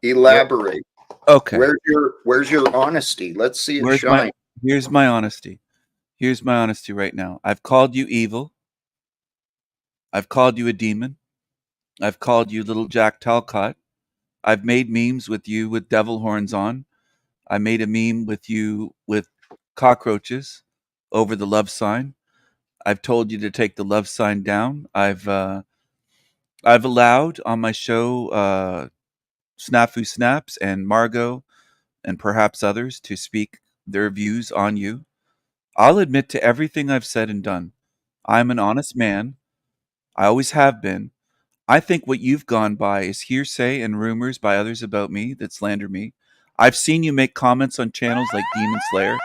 [SPEAKER 1] Elaborate.
[SPEAKER 3] Okay.
[SPEAKER 1] Where's your honesty? Let's see it shine.
[SPEAKER 3] Here's my honesty. Here's my honesty right now. I've called you evil. I've called you a demon. I've called you little Jack Talcott. I've made memes with you with devil horns on. I made a meme with you with cockroaches over the love sign. I've told you to take the love sign down. I've allowed on my show Snafu Snaps and Margot and perhaps others to speak their views on you. I'll admit to everything I've said and done. I'm an honest man. I always have been. I think what you've gone by is hearsay and rumors by others about me that slander me. I've seen you make comments on channels like Demon Slayer.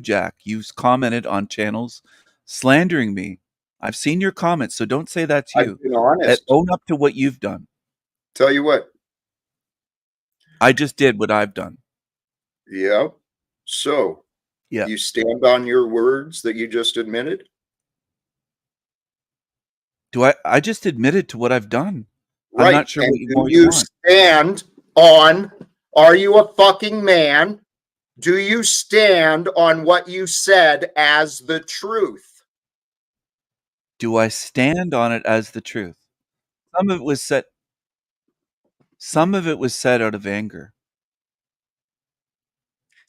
[SPEAKER 3] Jack, you've commented on channels slandering me. I've seen your comments, so don't say that's
[SPEAKER 1] I've
[SPEAKER 3] you.
[SPEAKER 1] been honest.
[SPEAKER 3] Own up to what you've done.
[SPEAKER 1] Tell you what.
[SPEAKER 3] I just did what I've done.
[SPEAKER 1] Yeah. So,
[SPEAKER 3] Yeah.
[SPEAKER 1] you stand on your words that you just admitted?
[SPEAKER 3] I just admitted to what I've done.
[SPEAKER 1] Right.
[SPEAKER 3] I'm not sure
[SPEAKER 1] and
[SPEAKER 3] what you
[SPEAKER 1] do
[SPEAKER 3] more
[SPEAKER 1] you
[SPEAKER 3] want.
[SPEAKER 1] stand on, are you a fucking man? Do you stand on what you said as the truth?
[SPEAKER 3] Do I stand on it as the truth? Some of it was said out of anger.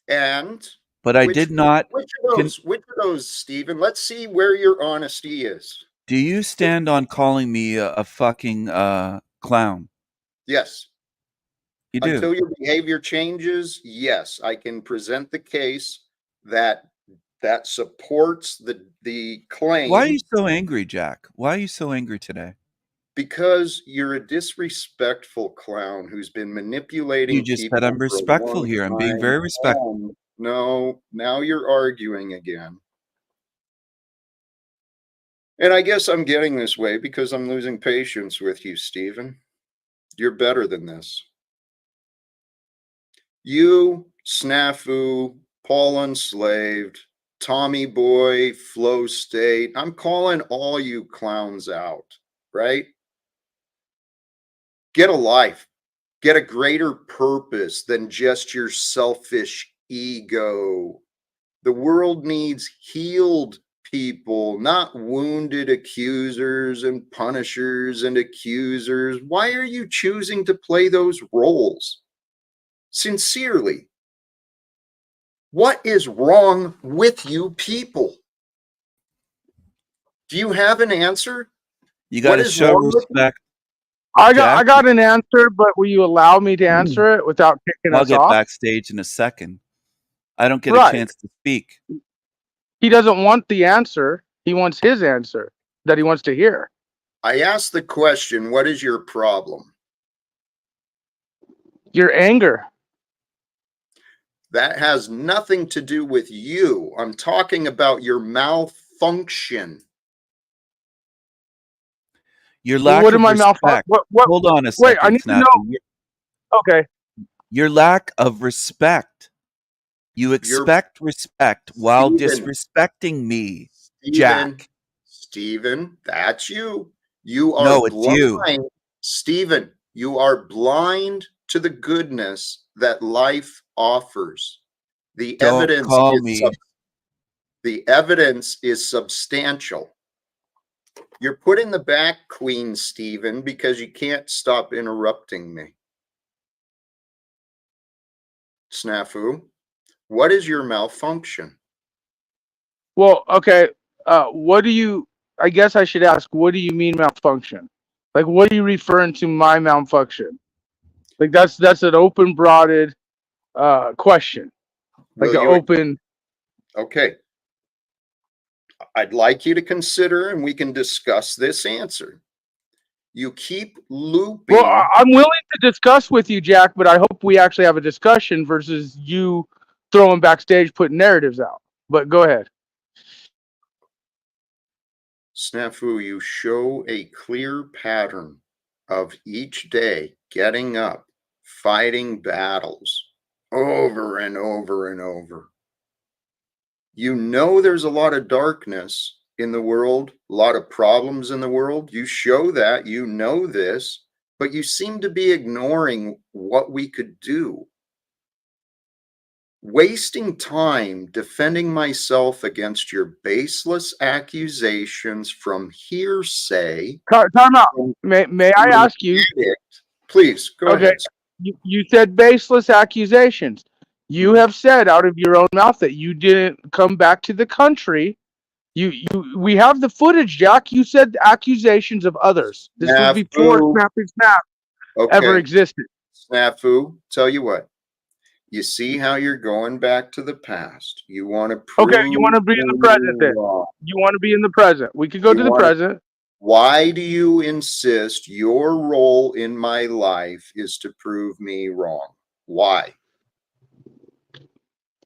[SPEAKER 1] And
[SPEAKER 3] but I did not.
[SPEAKER 1] Which of those, Stephen? Let's see where your honesty is.
[SPEAKER 3] Do you stand on calling me a fucking clown?
[SPEAKER 1] Yes.
[SPEAKER 3] You do.
[SPEAKER 1] Until your behavior changes, yes, I can present the case that supports the claim.
[SPEAKER 3] Why are you so angry, Jack? Why are you so angry today?
[SPEAKER 1] Because you're a disrespectful clown who's been manipulating.
[SPEAKER 3] You just
[SPEAKER 1] people
[SPEAKER 3] said I'm
[SPEAKER 1] for a
[SPEAKER 3] respectful
[SPEAKER 1] long
[SPEAKER 3] here. I'm being
[SPEAKER 1] time.
[SPEAKER 3] very respectful.
[SPEAKER 1] No, now you're arguing again. And I guess I'm getting this way because I'm losing patience with you, Stephen. You're better than this. You, Snafu, Paul Unslaved, Tommy Boy, Flow State. I'm calling all you clowns out, right? Get a life. Get a greater purpose than just your selfish ego. The world needs healed people, not wounded accusers and punishers and accusers. Why are you choosing to play those roles? Sincerely, what is wrong with you people? Do you have an answer?
[SPEAKER 3] You got to show respect.
[SPEAKER 4] I got an answer, but will you allow me to answer it without kicking
[SPEAKER 3] I'll
[SPEAKER 4] us
[SPEAKER 3] get
[SPEAKER 4] off?
[SPEAKER 3] backstage in a second. I don't get
[SPEAKER 4] Right.
[SPEAKER 3] a chance to speak.
[SPEAKER 4] He doesn't want the answer. He wants his answer that he wants to hear.
[SPEAKER 1] I asked the question, what is your problem?
[SPEAKER 4] Your anger.
[SPEAKER 1] That has nothing to do with you. I'm talking about your malfunction.
[SPEAKER 3] Your lack of respect. Hold on a second.
[SPEAKER 4] Wait, I need to know. Okay.
[SPEAKER 3] Your lack of respect. You expect respect while disrespecting me, Jack.
[SPEAKER 1] Stephen, that's you. You are blind. You. Stephen, you are blind to the goodness that life offers. The evidence is substantial. You're put in the back, Queen Stephen, because you can't stop interrupting me. Snafu, what is your malfunction?
[SPEAKER 4] Well, okay. What do you, I guess I should ask, what do you mean malfunction? Like, what are you referring to my malfunction? Like, that's an open-broaded question. Like an open.
[SPEAKER 1] Okay. I'd like you to consider, and we can discuss this answer. You keep looping.
[SPEAKER 4] Well, I'm willing to discuss with you, Jack, but I hope we actually have a discussion versus you throwing backstage, putting narratives out. But go ahead.
[SPEAKER 1] Snafu, you show a clear pattern of each day getting up, fighting battles over and over and over. You know there's a lot of darkness in the world, a lot of problems in the world. You show that, you know this, but you seem to be ignoring what we could do. Wasting time defending myself against your baseless accusations from hearsay.
[SPEAKER 4] Time out. May I ask you?
[SPEAKER 1] Please, go ahead.
[SPEAKER 4] You said baseless accusations. You have said out of your own mouth that you didn't come back to the country. We have the footage, Jack. You said accusations of others. This was before Snap ever existed.
[SPEAKER 1] Snafu, tell you what. You see how you're going back to the past. You want to prove.
[SPEAKER 4] Okay, you want to be in the present then. You want to be in the present. We could go to the present.
[SPEAKER 1] Why do you insist your role in my life is to prove me wrong? Why?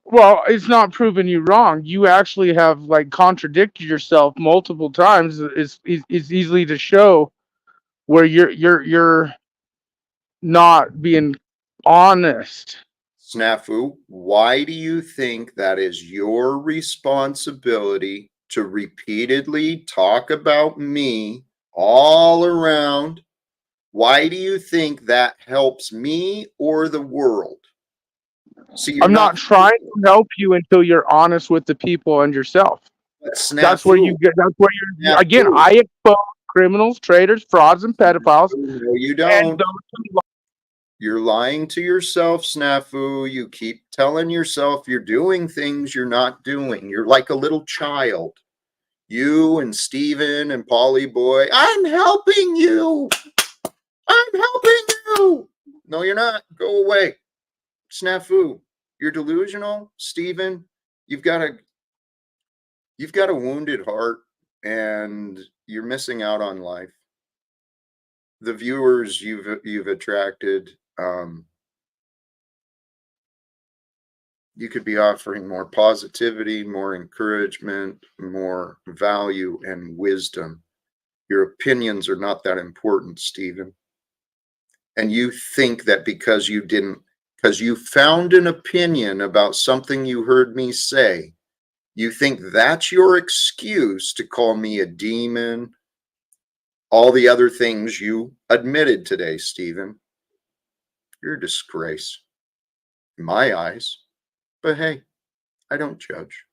[SPEAKER 4] Well, it's not proving you wrong. You actually have like contradicted yourself multiple times. It's easily to show where you're not being honest.
[SPEAKER 1] Snafu, why do you think that is your responsibility to repeatedly talk about me all around? Why do you think that helps me or the world? See, you're
[SPEAKER 4] I'm not
[SPEAKER 1] not
[SPEAKER 4] trying to help you until you're honest with the people and yourself. That's where you
[SPEAKER 1] snafu.
[SPEAKER 4] get. That's where you're. Again,
[SPEAKER 1] Snafu.
[SPEAKER 4] I expose criminals, traitors, frauds, and pedophiles,
[SPEAKER 1] No, you
[SPEAKER 4] and
[SPEAKER 1] don't.
[SPEAKER 4] those who
[SPEAKER 1] You're lying to yourself, Snafu. You keep telling yourself you're doing things you're not doing. You're like a little child. You and Steven and Polly Boy, I'm helping you. I'm helping you. No, you're not. Go away. Snafu, you're delusional. Steven, you've got a wounded heart and you're missing out on life. The viewers you've attracted, you could be offering more positivity, more encouragement, more value and wisdom. Your opinions are not that important, Stephen. And you think that because you found an opinion about something you heard me say, you think that's your excuse to call me a demon, all the other things you admitted today, Stephen. You're a disgrace in my eyes. But hey, I don't judge.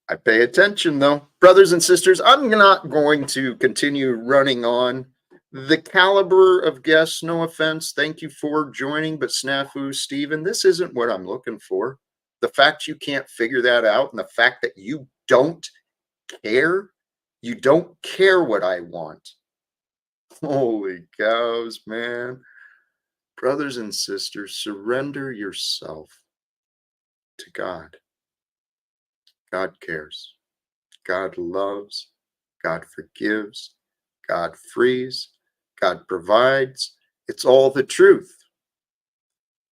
[SPEAKER 1] I pay attention though. Brothers and sisters, I'm not going to continue running on. The caliber of guests, no offense, thank you for joining, but Snafu, Stephen, this isn't what I'm looking for. The fact you can't figure that out and the fact that you don't care what I want. Holy cows, man. Brothers and sisters, surrender yourself to God. God cares. God loves. God forgives. God frees. God provides. It's all the truth.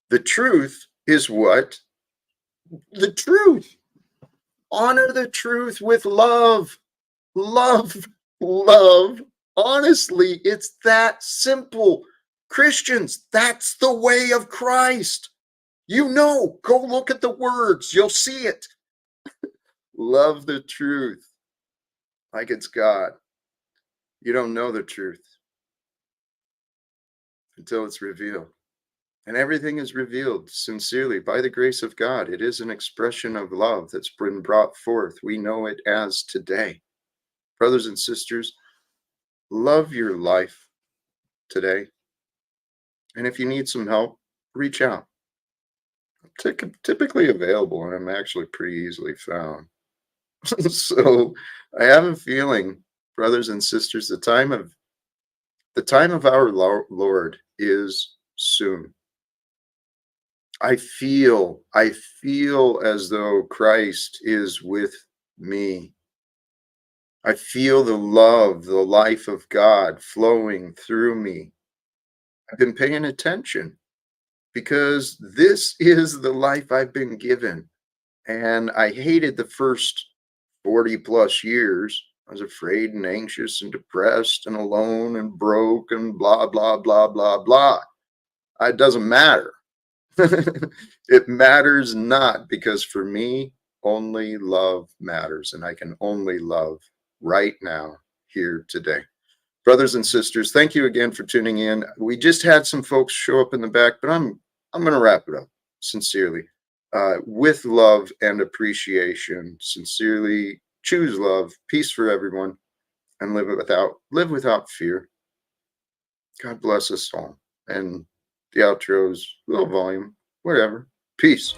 [SPEAKER 1] The truth is what? The truth. Honor the truth with love. Love. Love. Honestly, it's that simple. Christians, that's the way of Christ. You know, go look at the words. You'll see it. Love the truth like it's God. You don't know the truth until it's revealed. And everything is revealed sincerely by the grace of God. It is an expression of love that's been brought forth. We know it as today. Brothers and sisters, love your life today. And if you need some help, reach out. I'm typically available, and I'm actually pretty easily found. So I have a feeling, brothers and sisters, the time of our Lord is soon. I feel as though Christ is with me. I feel the love, the life of God flowing through me. I've been paying attention because this is the life I've been given. And I hated the first 40 plus years. I was afraid and anxious and depressed and alone and broke and blah, blah, blah, blah, blah. It doesn't matter. It matters not, because for me, only love matters, and I can only love right now, here today. Brothers and sisters, thank you again for tuning in. We just had some folks show up in the back, but I'm going to wrap it up sincerely, with love and appreciation. Sincerely, choose love, peace for everyone, and live without fear. God bless us all. And the outro's low volume, whatever. Peace.